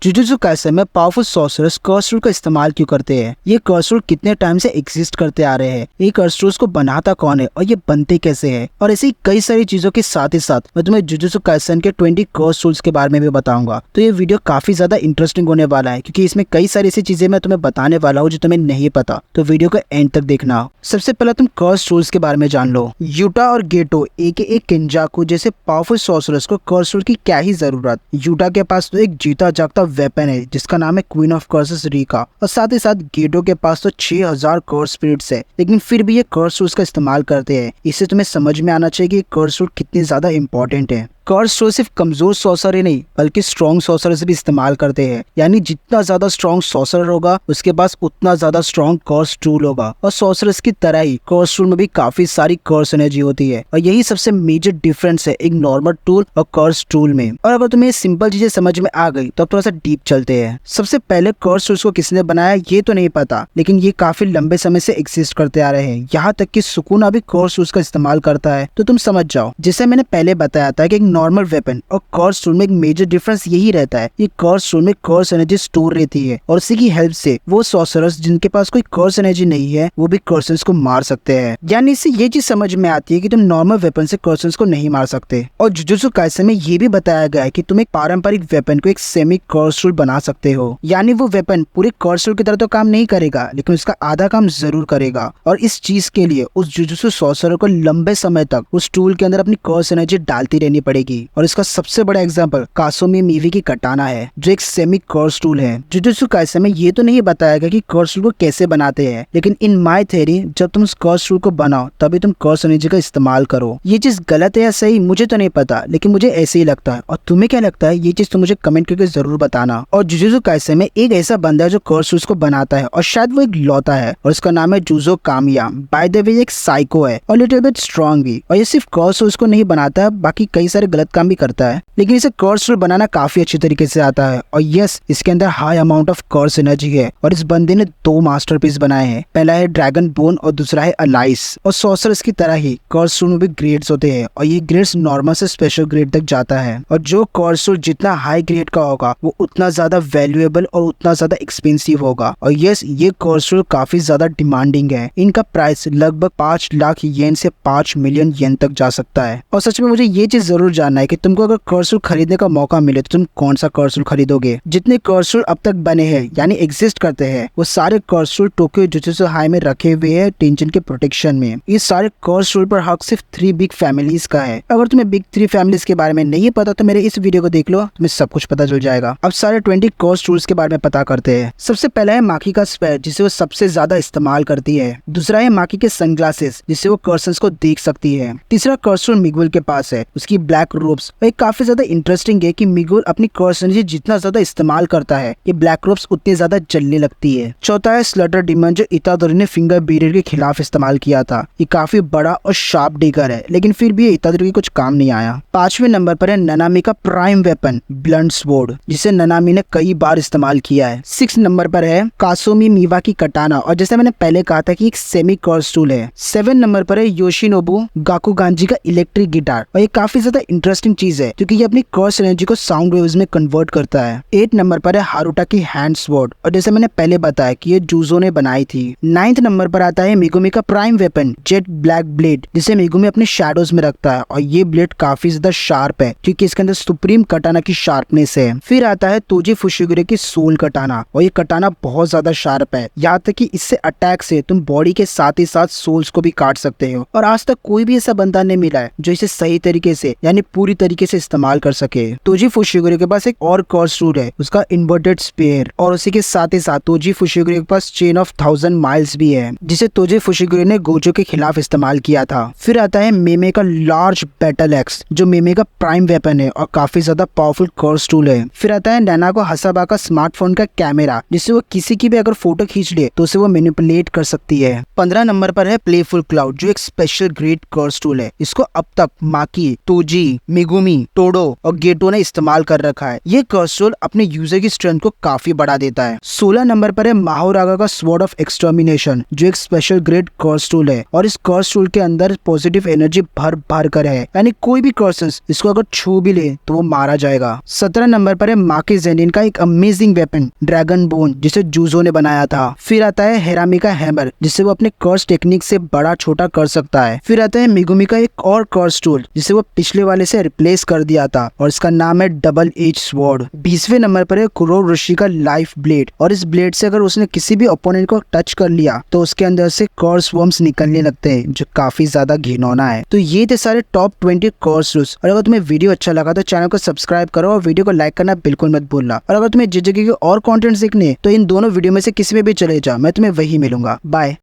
Jujutsu Kaisen में powerful sorcerers कर्स rule का इस्तेमाल क्यों करते हैं, ये कर्स रूल कितने टाइम से एग्जिस्ट करते आ रहे हैं, ये कर्स रूल्स को बनाता कौन है और ये बनते कैसे हैं, और ऐसी कई सारी चीजों के साथ ही साथ मैं तुम्हें जुजुत्सु काइसेन के 20 कर्स रूल्स के बारे में भी बताऊंगा। तो ये वीडियो काफी ज्यादा इंटरेस्टिंग होने वाला है क्योंकि इसमें कई सारी ऐसी चीजें मैं तुम्हें बताने वाला हूँ जो तुम्हें नहीं पता, तो वीडियो को एंड तक देखना। सबसे पहले तुम कर्स रूल्स के बारे में जान लो। यूटा और गेटो एक केंजाकू जैसे पावरफुल सॉर्सरर्स को कर्स रूल की क्या ही जरूरत। यूटा के पास तो एक जीता जागता वेपन है जिसका नाम है क्वीन ऑफ कर्सेस रिका, और साथ ही साथ गेटो के पास तो 6000 कर्स स्पिरिट्स है, लेकिन फिर भी ये कर्स रूल्स का इस्तेमाल करते हैं। इससे तुम्हें समझ में आना चाहिए कि कर्स रूल कितने ज्यादा इंपॉर्टेंट है। कर्स रूल सिर्फ कमजोर सॉर्सर ही नहीं बल्कि स्ट्रॉन्ग सॉर्सर से भी इस्तेमाल करते हैं, यानी जितना ज्यादा स्ट्रॉन्ग सॉर्सर होगा उसके पास उतना ज्यादा स्ट्रॉन्ग कर्स टूल होगा। और सॉर्सरर्स की तरह ही कर्स टूल में भी काफी सारी कर्स एनर्जी होती है, और यही सबसे मेजर डिफरेंस है एक नॉर्मल टूल और कर्स टूल में। और अगर तुम्हें सिंपल चीजें समझ में आ गई तो अब थोड़ा सा डीप चलते हैं। सबसे पहले कर्स टूल्स को किसने बनाया ये तो नहीं पता, लेकिन ये काफी लंबे समय से एग्जिस्ट करते आ रहे हैं। यहाँ तक कि सुकूना भी कर्स टूल्स का इस्तेमाल करता है, तो तुम समझ जाओ। जैसे मैंने पहले बताया था कि नॉर्मल वेपन और कर्स टूल में एक मेजर डिफरेंस यही रहता है कि कर्स टूल में कर्स एनर्जी स्टोर रहती है, और उसी की हेल्प से वो सॉर्सरर्स जिनके पास कोई कर्स एनर्जी नहीं है वो भी कर्सन्स को मार सकते हैं। यानी इससे ये चीज समझ में आती है कि तुम नॉर्मल वेपन से कर्सन्स को नहीं मार सकते। और जुजुत्सु काइसेन में ये भी बताया गया है कि तुम एक पारंपरिक वेपन को एक सेमी कर्स टूल बना सकते हो, यानी वो वेपन पूरे कर्स टूल की तरह तो काम नहीं करेगा लेकिन उसका आधा काम जरूर करेगा। और इस चीज के लिए उस जुजुत्सु सॉर्सरर को लंबे समय तक उस टूल के अंदर अपनी कर्स एनर्जी डालती रहनी पड़ेगी। और इसका सबसे बड़ा एग्जांपल कासुमी मिवी की कटाना है जो एक सेमी कर्स टूल है। जुजुत्सु काइसेन में ये तो नहीं बताया गया कि कर्स टूल को कैसे बनाते हैं, लेकिन इन माय थ्योरी जब तुम उस कर्स टूल को बनाओ तभी तुम कर्स एनर्जी का इस्तेमाल करो। ये चीज गलत है या सही मुझे तो नहीं पता, लेकिन मुझे ऐसे ही लगता है। और तुम्हें क्या लगता है ये चीज तुम मुझे कमेंट करके जरूर बताना। और जुजुत्सु काइसेन में एक ऐसा बंदा है जो कर्स टूल्स को बनाता है, और शायद वो एक लौता है, और उसका नाम है जुजो कामिया। बाय द वे एक साइको है और लिटिल बिट स्ट्रॉन्ग भी, और ये सिर्फ कर्स टूल्स को नहीं बनाता है बाकी कई सारे गलत काम भी करता है, लेकिन इसे कर्स टूल बनाना काफी अच्छी तरीके से आता है। और यस, इसके अंदर high amount of curse energy है। और इस बंदे ने 2 मास्टरपीस बनाए हैं, पहला है ड्रैगन बोन और दूसरा है अलाइस। और सॉर्सरर्स की तरह ही कर्स टूल में भी ग्रेड्स होते हैं, और ये ग्रेड्स नॉर्मल से स्पेशल ग्रेड तक जाता है। और जो कर्स टूल जितना हाई ग्रेड का होगा वो उतना ज्यादा वैल्यूएबल और उतना ज्यादा एक्सपेंसिव होगा। और यस, ये कर्स टूल काफी ज्यादा डिमांडिंग है। इनका प्राइस लगभग 5 लाख येन से 5 मिलियन येन तक जा सकता है। और सच में मुझे ये चीज जरूर जानना है कि तुमको अगर कर्स टूल खरीदने का मौका मिले तो तुम कौन सा कर्स टूल खरीदोगे। जितने कर्स टूल अब तक बने हैं यानी एग्जिस्ट करते हैं वो सारे कर्स टूल टोक्यो जुजुत्सु हाई में रखे हुए हैं टेंजन के प्रोटेक्शन में। इस सारे कर्स टूल पर हक सिर्फ 3 बिग फैमिलीज का है। अगर तुम्हें बिग 3 फैमिलीज के बारे में नहीं पता तो मेरे इस वीडियो को देख लो, तुम्हें सब कुछ पता चल जाएगा। अब सारे 20 कर्स टूल्स के बारे में पता करते हैं। सबसे पहला है माकी का स्पेयर जिसे वो सबसे ज्यादा इस्तेमाल करती है। दूसरा है माकी के सनग्लासेस जिससे वो कर्सन्स को देख सकती है। तीसरा कर्स टूल मिगुल के पास है, उसकी ब्लैक रोब्स। और एक काफी ज्यादा इंटरेस्टिंग है कि मिगुल अपनी कर्स एनर्जी जितना ज्यादा इस्तेमाल करता है ये ब्लैक रोब्स उतनी ज्यादा जलने लगती है। चौथा है स्लटर डिमन जो इतादोरी ने फिंगर बीरियर के खिलाफ इस्तेमाल किया था। ये काफी बड़ा और शार्प डिगर है, लेकिन फिर भी इतादोरी की कुछ काम नहीं आया। 5वें नंबर पर है ननामी का प्राइम वेपन ब्लंट स्वॉर्ड जिसे ननामी ने कई बार इस्तेमाल किया है। 6 नंबर पर है कासुमी मिवा की कटाना, और जैसे मैंने पहले कहा था कि एक सेमी कर्स टूल है। 7 नंबर पर है योशिनोबु गाकुगांजी का इलेक्ट्रिक गिटार, और ये काफी ज्यादा इंटरेस्टिंग चीज है क्योंकि ये अपनी कर्स एनर्जी को साउंड वेव्स में कन्वर्ट करता है। 8 नंबर पर है हारुटा की हैंड स्वॉर्ड, और जैसे मैंने पहले बताया कि ये जूजो ने बनाई थी। 9th नंबर पर आता है मेगुमी का prime weapon jet black blade जिसे मेगुमी अपने शैडोज में रखता है, और ये ब्लेड काफी ज्यादा शार्प है क्योंकि इसके अंदर सुप्रीम कटाना की शार्पनेस है। फिर आता है तोजी फुशिगुरे की सोल कटाना, और ये कटाना बहुत ज्यादा शार्प है, यहाँ तक कि इससे अटैक से तुम बॉडी के साथ ही साथ सोल्स को भी काट सकते हो। और आज तक कोई भी ऐसा बंदा नहीं मिला है जो इसे सही तरीके से यानी पूरी तरीके से इस्तेमाल कर सके। तोजी फुशिगुरे के पास एक और कर्स टूल है, उसका इन्वर्टेड स्पेयर, और उसी के साथ ही साथ तोजी फुशिगुरे के पास चेन ऑफ 1000 माइल्स भी है जिसे तोजी फुशिगुरे ने गोजो के खिलाफ इस्तेमाल किया था। फिर आता है मेमे का लार्ज बैटल एक्स जो मेमे का प्राइम वेपन है और काफी ज्यादा पावरफुल कर्स टूल है। फिर आता है नैनाको हसाबा का स्मार्टफोन का कैमरा जिससे वो किसी की भी अगर फोटो खींच ले तो उसे वो मैनिपुलेट कर सकती है। 15 नंबर पर है प्लेफुल क्लाउड जो एक स्पेशल ग्रेट कर्स टूल है। इसको अब तक माकी, तोजी, मिगुमी, टोडो और गेटो ने इस्तेमाल कर रखा है। ये कर्स रोल अपने यूजर की स्ट्रेंथ को काफी बढ़ा देता है। 16 नंबर पर है माहोरागा का स्वॉर्ड ऑफ एक्सटर्मिनेशन, जो एक स्पेशल ग्रेड कर्स टूल है और इस कर्स टूल के अंदर पॉजिटिव एनर्जी भर भर कर है, यानी कोई भी कर्सन इसको अगर छू भी ले तो वो मारा जाएगा। 17 नंबर पर है माके जेनिन का एक अमेजिंग वेपन ड्रैगन बोन, जिसे जूजो ने बनाया था। फिर आता है हेरामी का हैमर, जिससे वो अपने कर्स टेक्निक से बड़ा छोटा कर सकता है। फिर आता है मिगुमी का एक और कर्स टूल, जिसे वो पिछले वाले से रिप्लेस कर दिया था और इसका नाम है डबल एज स्वॉर्ड। 20वें नंबर पर है कुरो ऋषि का लाइफ ब्लेड, और इस ब्लेड से अगर उसने किसी भी ओपोनेंट को टच कर लिया तो उसके अंदर से कर्स वर्म्स निकलने लगते हैं, जो काफी ज्यादा घिनौना है। तो ये थे सारे टॉप 20 कर्स रूल्स। और अगर तुम्हें वीडियो अच्छा लगा तो चैनल को सब्सक्राइब करो और वीडियो को लाइक करना बिल्कुल मत भूलना। और अगर तुम्हें जिस जगह के और कंटेंट सीखने तो इन दोनों वीडियो में से किसी में भी चले जाओ, मैं तुम्हें वही मिलूंगा। बाय।